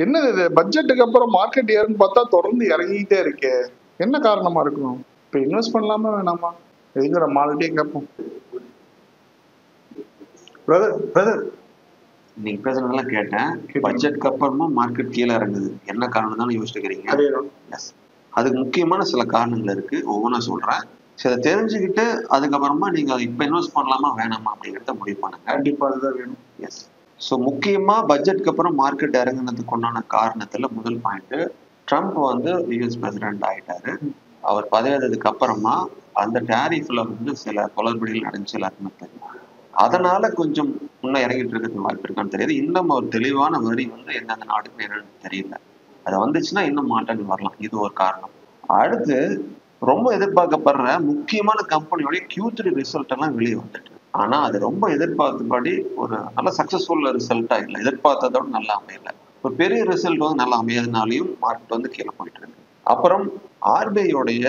என்னது இது பட்ஜெட்டுக்கு அப்புறம் மார்க்கெட் ஏறுன்னு பார்த்தா தொடர்ந்து இறங்கிட்டே இருக்கே, என்ன காரணமா இருக்கணும்? இப்ப இன்வெஸ்ட் பண்ணலாமா வேணாமா? எதுங்கிற மால்கிட்டே கேட்போம். பிரதர் பிரதர் நீங்க பேசுறதெல்லாம் கேட்டேன். பட்ஜெட்க்கு அப்புறமா மார்க்கெட் கீழே இறங்குது, என்ன காரணம் தான் யோசிச்சுக்கிறீங்க? எஸ், அதுக்கு முக்கியமான சில காரணங்கள் இருக்கு, ஒவ்வொன்றா சொல்றேன். சில தெரிஞ்சுக்கிட்டு அதுக்கப்புறமா நீங்க இப்ப இன்வெஸ்ட் பண்ணலாமா வேணாமா அப்படிங்கிறத முடிவு பண்ணுங்க. கண்டிப்பா அதுதான் வேணும். எஸ். ஸோ முக்கியமா பட்ஜெட்க்கு அப்புறம் மார்க்கெட் இறங்குனதுக்கு உண்டான காரணத்துல முதல் பாயிண்ட், ட்ரம்ப் வந்து யூஎஸ் பிரசிடென்ட் ஆயிட்டாரு. அவர் பதவியேற்றதுக்கு அப்புறமா அந்த டேரிஃப்ல வந்து சில குளறுபடிகள் நடந்துச்சு, எல்லாருக்குமே தெரியும். அதனால கொஞ்சம் முன்ன இறங்கிட்டு இருக்கிறதுக்கு வாய்ப்பு இருக்கான்னு தெரியாது. இன்னும் ஒரு தெளிவான வரி வந்து எந்தெந்த நாடுக்கு என்னன்னு தெரியல. அது வந்துச்சுன்னா இன்னும் மாற்றங்கள் வரலாம், இது ஒரு காரணம். அடுத்து, ரொம்ப எதிர்பார்க்கப்படுற முக்கியமான கம்பெனியோடைய Q3 ரிசல்ட் எல்லாம் வெளியே வந்துட்டு, ஆனா அது ரொம்ப எதிர்பார்த்தபடி ஒரு நல்ல சக்சஸ்ஃபுல் ரிசல்ட்டா இல்லை, எதிர்பார்த்ததோட நல்லா அமையல. ஒரு பெரிய ரிசல்ட் வந்து நல்லா அமையதுனாலையும் மார்க்கெட் வந்து கீழே போயிட்டு இருக்கு. அப்புறம் RBIயோடைய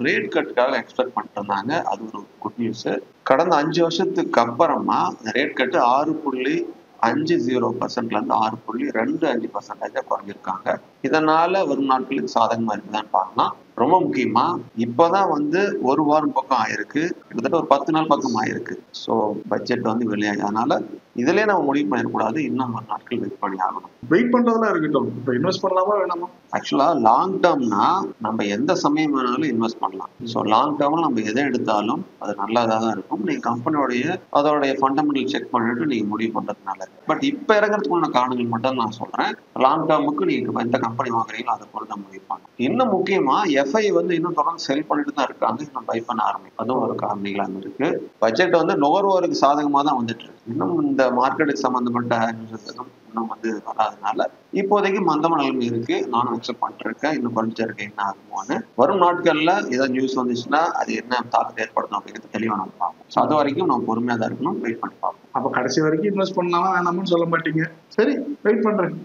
ரேட் கட்டுக்காக எக்ஸ்பெக்ட் பண்ணிட்டு இருந்தாங்க, அது ஒரு குட் நியூஸ். கடந்த 5 வருஷத்துக்கு அப்புறமா ரேட் கட்டு 6.50% இருந்து 6.25% குறைஞ்சிருக்காங்க. இதனால வரும் நாட்களுக்கு சாதகமா இருக்குதான்னு பார்க்கலாம். ரொம்ப முக்கியமா இப்பதான் வந்து ஒரு வாரம் பக்கம் ஆயிருக்கு, கிட்டத்தட்ட ஒரு 10 நாள் பக்கம் ஆயிருக்கு. ஸோ பட்ஜெட் வந்து வெளியாகி, அதனால இதுலயே நம்ம முடிவு பண்ணிடக்கூடாது, இன்னும் ஒரு நாட்கள் வெயிட் பண்ணி ஆகணும். வெயிட் பண்றதெல்லாம் இருக்கட்டும், இப்ப இன்வெஸ்ட் பண்ணலாமா வேணாமா? ஆக்சுவலா லாங் டேர்ம்னா நம்ம எந்த சமயம் வேணாலும் இன்வெஸ்ட் பண்ணலாம். ஸோ லாங் டேர்ம்ல நம்ம எதை எடுத்தாலும் அது நல்லதா தான் இருக்கும். நீங்க கம்பெனியோடைய அதோடைய ஃபண்டமெண்டல் செக் பண்ணிட்டு நீங்க முடிவு பண்றது நல்லது. பட் இப்ப இறங்குறதுக்குள்ள காரணங்கள் மட்டும் நான் சொல்றேன். லாங் டேர்முக்கு நீங்க எந்த கம்பெனி வாங்குறீங்களோ அதை பொறுத்து தான் முடிவு பண்ணணும். இன்னும் முக்கியமா FI வந்து இன்னும் தொடர்ந்து செல் பண்ணிட்டு தான் இருக்காங்க, இன்னும் பை பண்ண ஆரம்பிக்கும், அதுவும் ஒரு காரணிகளாக இருக்கு. பட்ஜெட் வந்து நுகர்வோருக்கு சாதகமா தான் வந்துட்டு இருக்கு. இன்னும் இந்த மார்க்கெட்டுக்கு சம்பந்தப்பட்ட நியூஸ் இன்னும் வந்து வராதனால இப்போதைக்கு மந்தமான நிலைமை இருக்கு. நானும் அக்செப்ட் பண்ணிருக்கேன், இன்னும் குறைஞ்சிட்டே இருக்கேன், என்ன ஆகுமோன்னு. வரும் நாட்கள்ல ஏதாவது நியூஸ் வந்துச்சுன்னா அது என்ன தாக்கத்தை ஏற்படுத்தும் அப்படிங்கிறது தெளிவா நம்ம பார்ப்போம். ஸோ அது வரைக்கும் நம்ம பொறுமையா தான் இருக்கணும், வெயிட் பண்ணி பார்ப்போம். அப்ப கடைசி வரைக்கும் இன்வெஸ்ட் பண்ணலாமா வேணாமான்னு சொல்ல மாட்டீங்க. சரி, வெயிட் பண்றேன்.